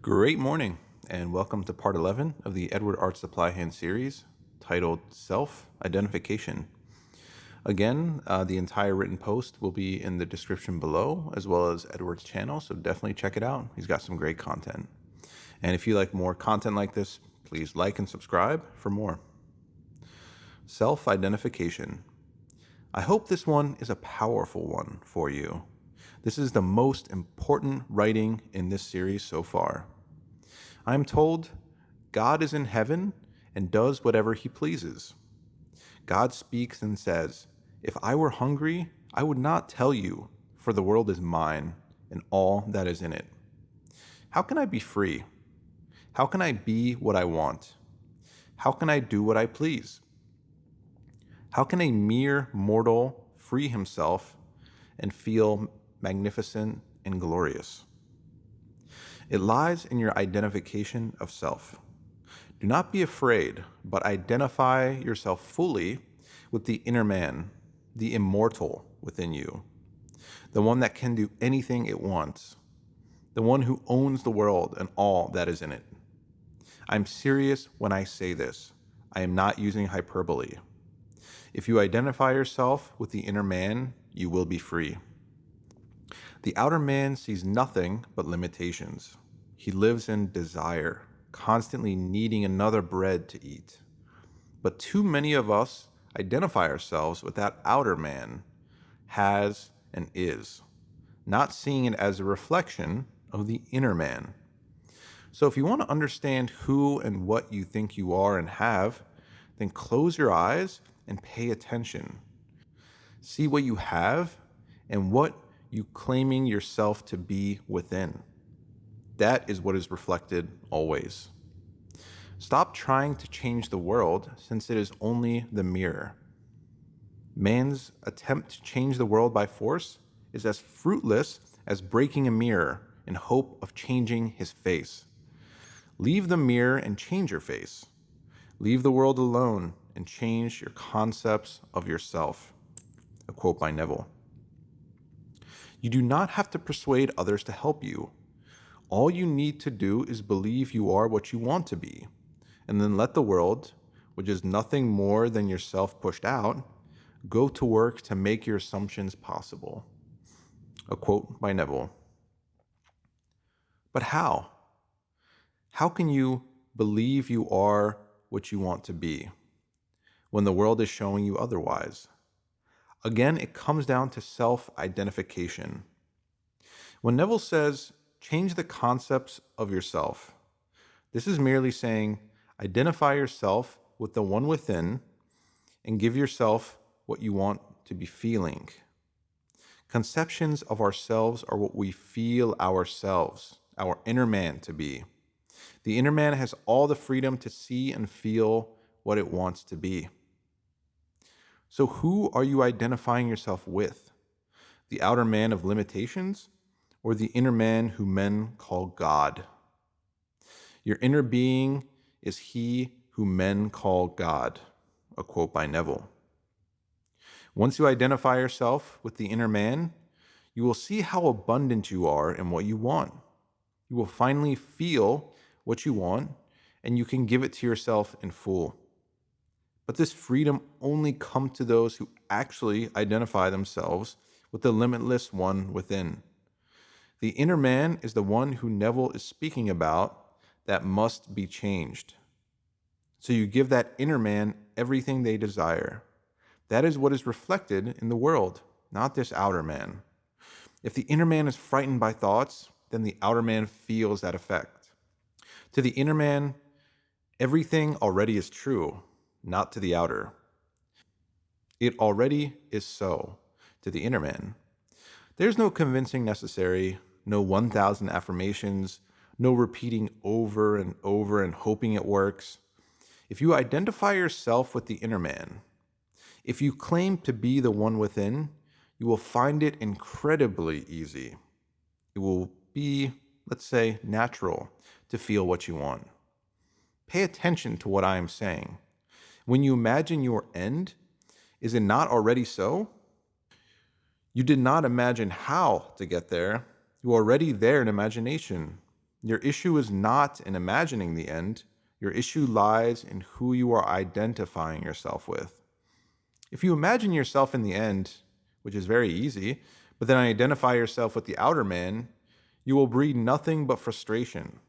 Great morning, and welcome to part 11 of the Edwardartsupplyhands series titled Self-Identification. Again, the entire written post will be in the description below, as well as Edward's channel, so definitely check it out. He's got some great content. And if you like more content like this, please like and subscribe for more. Self-identification. I hope this one is a powerful one for you. This is the most important writing in this series so far. I am told God is in heaven and does whatever he pleases. God speaks and says, "If I were hungry, I would not tell you, for the world is mine and all that is in it." How can I be free? How can I be what I want? How can I do what I please? How can a mere mortal free himself and feel magnificent and glorious? It lies in your identification of self. Do not be afraid, but identify yourself fully with the inner man, the immortal within you, the one that can do anything it wants, the one who owns the world and all that is in it. I'm serious when I say this. I am not using hyperbole. If you identify yourself with the inner man, you will be free. The outer man sees nothing but limitations. He lives in desire, constantly needing another bread to eat. But too many of us identify ourselves with that outer man, has and is, not seeing it as a reflection of the inner man. So if you want to understand who and what you think you are and have, then close your eyes and pay attention. See what you have and what you claiming yourself to be within. That is what is reflected always. Stop trying to change the world, since it is only the mirror. Man's attempt to change the world by force is as fruitless as breaking a mirror in hope of changing his face. Leave the mirror and change your face. Leave the world alone and change your concepts of yourself. A quote by Neville. You do not have to persuade others to help you. All you need to do is believe you are what you want to be, and then let the world, which is nothing more than yourself pushed out, go to work to make your assumptions possible. A quote by Neville. But how? How can you believe you are what you want to be when the world is showing you otherwise? Again, it comes down to self-identification. When Neville says, change the concepts of yourself, this is merely saying, identify yourself with the one within and give yourself what you want to be feeling. Conceptions of ourselves are what we feel ourselves, our inner man, to be. The inner man has all the freedom to see and feel what it wants to be. So who are you identifying yourself with? The outer man of limitations, or the inner man who men call God? Your inner being is he who men call God. A quote by Neville. Once you identify yourself with the inner man, you will see how abundant you are in what you want. You will finally feel what you want, and you can give it to yourself in full. But this freedom only comes to those who actually identify themselves with the limitless one within. The inner man is the one who Neville is speaking about that must be changed. So you give that inner man everything they desire. That is what is reflected in the world, not this outer man. If the inner man is frightened by thoughts, then the outer man feels that effect. To the inner man, everything already is true, not to the outer. It already is so to the inner man. There's no convincing necessary, no 1,000 affirmations, no repeating over and over and hoping it works. If you identify yourself with the inner man, if you claim to be the one within, you will find it incredibly easy. It will be, let's say, natural to feel what you want. Pay attention to what I am saying. When you imagine your end, is it not already so? You did not imagine how to get there. You are already there in imagination. Your issue is not in imagining the end. Your issue lies in who you are identifying yourself with. If you imagine yourself in the end, which is very easy, but then identify yourself with the outer man, you will breed nothing but frustration.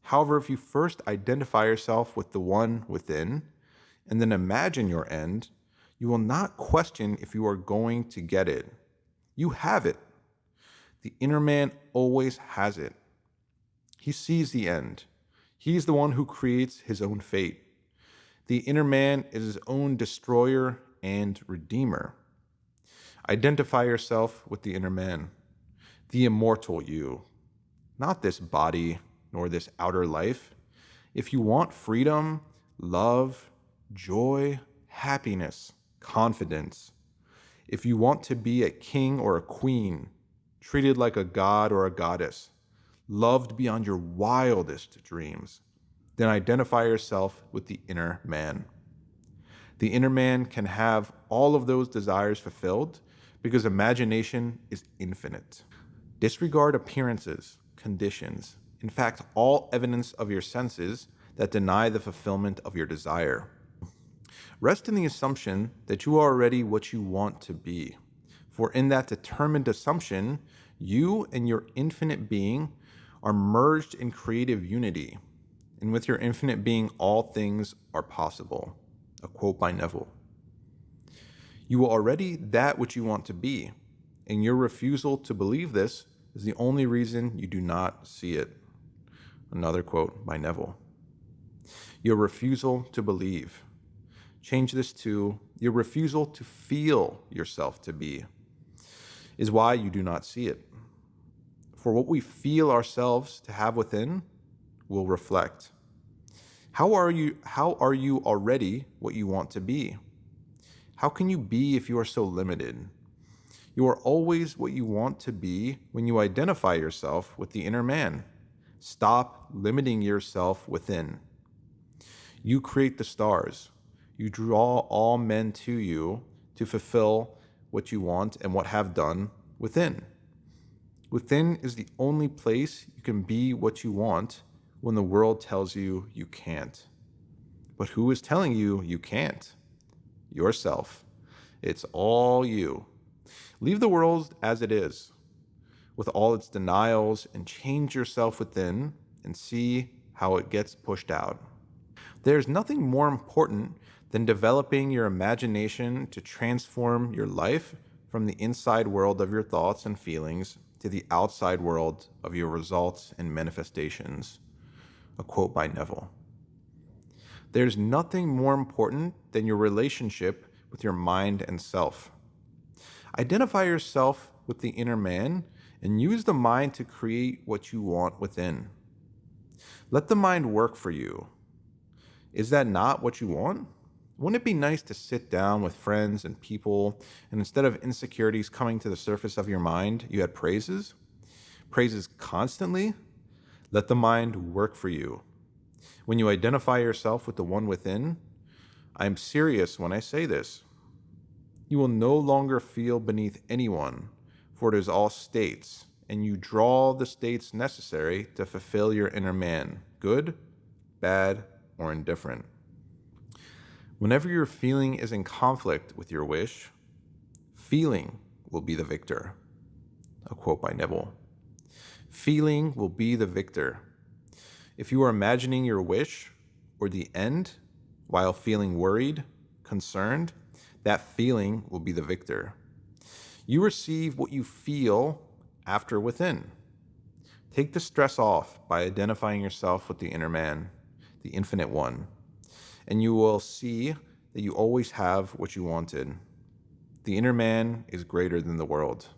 However, if you first identify yourself with the one within, and then imagine your end, you will not question if you are going to get it. You have it. The inner man always has it. He sees the end. He's the one who creates his own fate. The inner man is his own destroyer and redeemer. Identify yourself with the inner man, the immortal you, not this body nor this outer life. If you want freedom, love, joy, happiness, confidence, if you want to be a king or a queen, treated like a god or a goddess, loved beyond your wildest dreams, then identify yourself with the inner man. The inner man can have all of those desires fulfilled because imagination is infinite. Disregard appearances, conditions, in fact, all evidence of your senses that deny the fulfillment of your desire. Rest in the assumption that you are already what you want to be. For in that determined assumption, you and your infinite being are merged in creative unity. And with your infinite being, all things are possible. A quote by Neville. You are already that which you want to be, and your refusal to believe this is the only reason you do not see it. Another quote by Neville. Your refusal to believe. Change this to your refusal to feel yourself to be is why you do not see it. For what we feel ourselves to have within will reflect. How are you already what you want to be? How can you be if you are so limited? You are always what you want to be when you identify yourself with the inner man. Stop limiting yourself within. You create the stars. You draw all men to you to fulfill what you want and what have done within. Within is the only place you can be what you want when the world tells you you can't. But who is telling you you can't? Yourself. It's all you. Leave the world as it is, with all its denials, and change yourself within and see how it gets pushed out. There's nothing more important than developing your imagination to transform your life from the inside world of your thoughts and feelings to the outside world of your results and manifestations. A quote by Neville. There's nothing more important than your relationship with your mind and self. Identify yourself with the inner man and use the mind to create what you want within. Let the mind work for you. Is that not what you want? Wouldn't it be nice to sit down with friends and people, and instead of insecurities coming to the surface of your mind, you had praises? Praises constantly? Let the mind work for you. When you identify yourself with the one within, I am serious when I say this. You will no longer feel beneath anyone, for it is all states, and you draw the states necessary to fulfill your inner man, good, bad, or indifferent. Whenever your feeling is in conflict with your wish, feeling will be the victor. A quote by Neville. Feeling will be the victor. If you are imagining your wish or the end while feeling worried, concerned, that feeling will be the victor. You receive what you feel after within. Take the stress off by identifying yourself with the inner man, the infinite one, and you will see that you always have what you wanted. The inner man is greater than the world.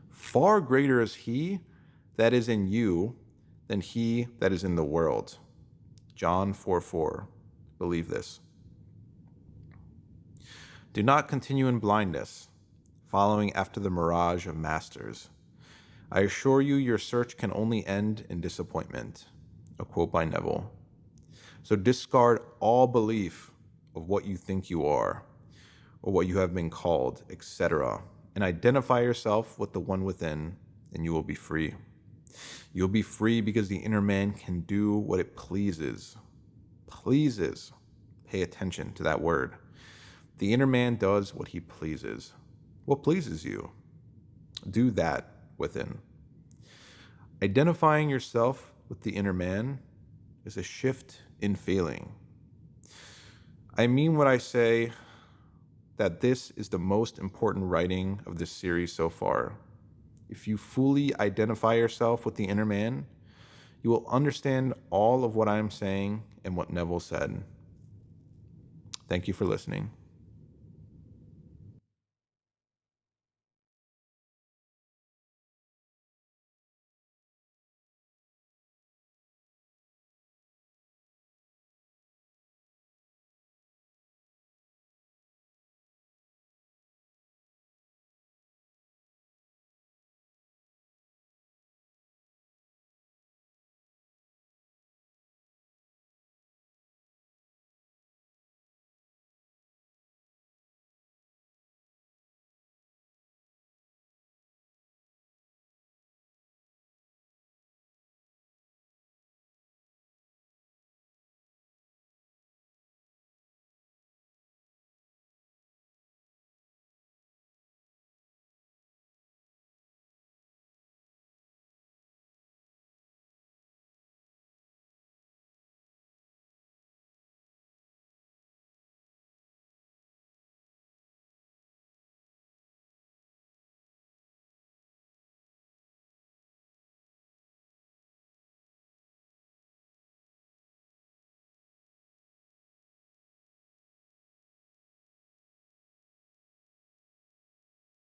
Far greater is he that is in you than he that is in the world. John 4:4. Believe this. Do not continue in blindness, following after the mirage of masters. I assure you, your search can only end in disappointment. A quote by Neville. So discard all belief of what you think you are, or what you have been called, etc., and identify yourself with the one within, and you will be free. You'll be free because the inner man can do what it pleases. Pleases. Pay attention to that word. The inner man does what he pleases. What pleases you? Do that within. Identifying yourself with the inner man is a shift in feeling. I mean what I say, that this is the most important writing of this series so far. If you fully identify yourself with the inner man, you will understand all of what I'm saying and what Neville said. Thank you for listening.